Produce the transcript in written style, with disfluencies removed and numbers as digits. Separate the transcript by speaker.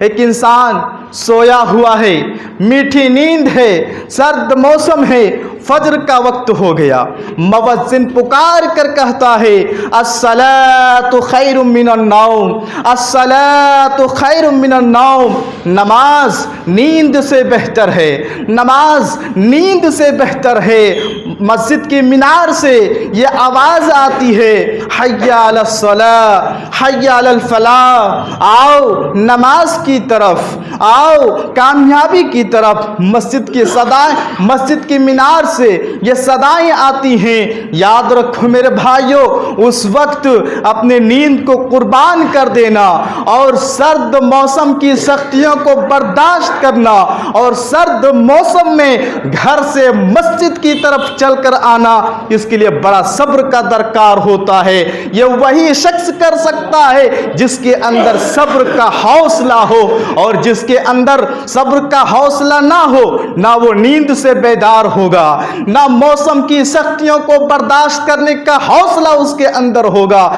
Speaker 1: ایک انسان سویا ہوا ہے، میٹھی نیند ہے، سرد موسم ہے، فجر کا وقت ہو گیا، مؤذن پکار کر کہتا ہے الصلاۃ خیر من النوم، الصلاۃ خیر من النوم، نماز نیند سے بہتر ہے، نماز نیند سے بہتر ہے۔ مسجد کی مینار سے یہ آواز آتی ہے حی علی الصلاۃ، حی علی الفلاح، آؤ نماز کی طرف، آؤ کامیابی کی طرف۔ مسجد کی صدائیں، مسجد کی مینار سے یہ صدائیں آتی ہیں۔ یاد رکھو میرے بھائیوں، اس وقت اپنے نیند کو قربان کر دینا اور سرد موسم کی سختیوں کو برداشت کرنا اور سرد موسم میں گھر سے مسجد کی طرف چل کر آنا، اس کے لیے بڑا صبر کا درکار ہوتا ہے۔ یہ وہی شخص کر سکتا ہے جس کے اندر صبر کا حوصلہ ہو، اور جس کے اندر صبر کا حوصلہ نہ ہو، نہ وہ نیند سے بیدار ہوگا، نہ موسم کی سختیوں کو برداشت کرنے کا حوصلہ اس کے اندر ہوگا۔